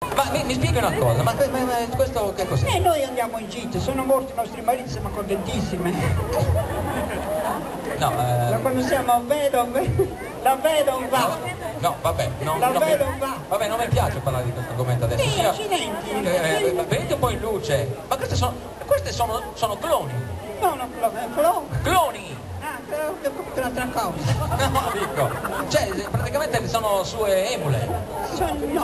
Ma mi spieghi una cosa, ma questo che cos'è? Noi andiamo in gita, sono morti i nostri mariti, siamo contentissime. No, Da quando siamo vedove, la vedova. no, vabbè, La vedova. vabbè, non mi piace parlare di questo argomento adesso. Sì, Signora, accidenti. venite un po' in luce. Ma queste sono cloni. No, no, Cloni! ah, ho capito un'altra cosa. No, dico. Cioè, praticamente sono sue emule.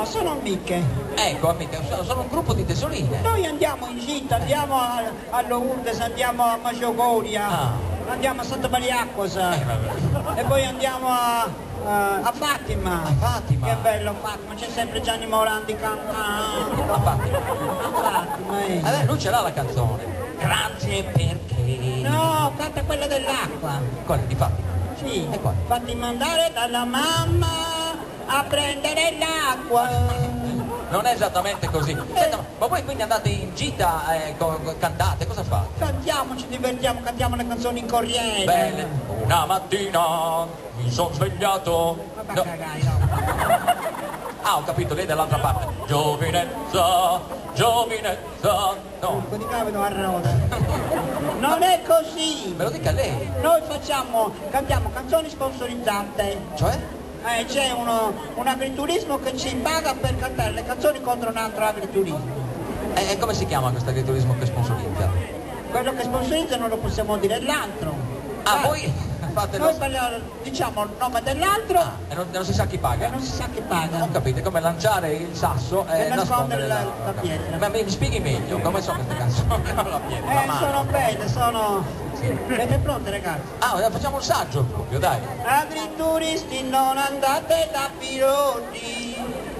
Sono amiche. Ecco, amiche, sono un gruppo di tesorine. Noi andiamo in gita, andiamo a Lourdes, andiamo a Medjugorje, andiamo a Santa Maria Acquas Vabbè. e poi andiamo a Fatima. A Fatima. Che bello Fatima, c'è sempre Gianni Morandi cantando. A Fatima. A Fatima, Vabbè, lui ce l'ha la canzone. Grazie perché. No, canta quella dell'acqua. Quella di Fatima. Sì, E quale? fatti mandare dalla mamma a prendere l'acqua. Non è esattamente così. Senta, ma voi quindi andate in gita, cantate, cosa fate? Cantiamo, ci divertiamo, cantiamo le canzoni in corriere. Bene, una mattina mi sono svegliato. Ma No. cagai, no. Ah, ho capito, lei dall'altra parte. Giovinezza, giovinezza. No, Con i cavi a roda. Non è così. me lo dica lei. Noi cantiamo canzoni sponsorizzate. Cioè? C'è un agriturismo che ci paga per cantare le canzoni contro un altro agriturismo. E come si chiama questo agriturismo che sponsorizza? Quello che sponsorizza non lo possiamo dire, è l'altro. Ah, voi fate Noi diciamo il nome dell'altro e non si sa chi paga? e non si sa chi paga. Ho capito, è come lanciare il sasso e nascondere la pietra. Ma mi spieghi meglio, come sono queste canzoni? La pietra, la mano. Sono belle, sono... Siete pronte ragazzi? Ah, facciamo un saggio proprio, dai. Agrituristi non andate da piloti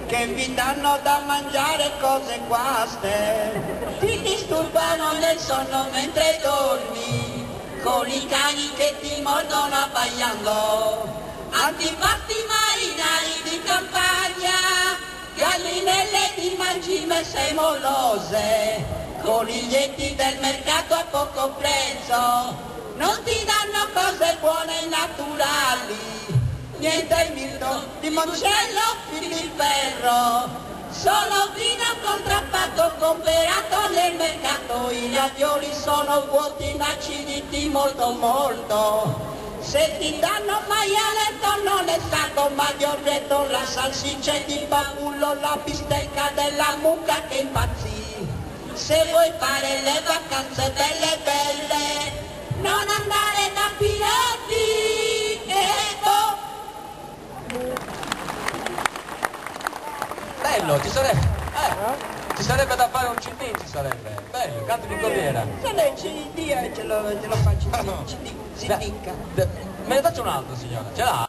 che vi danno da mangiare cose guaste, ti disturbano nel sonno mentre dormi, con i cani che ti mordono abbaiando, antipasti marinari di campagna, gallinelle di mangime semolose, coniglietti del mercato a poco prezzo, non ti danno cose buone e naturali, niente mirto, limoncello, filipperro, solo vino contraffatto comprato nel mercato, i ravioli sono vuoti, inaciditi molto molto. Se ti danno maiale, tonno nel sacco, maggiorretto, la salsiccia di babullo, la bistecca della mucca che impazzì. Se vuoi fare le vacanze belle belle, non andare da piloti, Bello, ci sarebbe da fare un CD, ci sarebbe. Bello, canti di corriera. Se lei ci dia ce lo faccio, ci dica. Me ne faccio un altro, signora. Ce l'ha?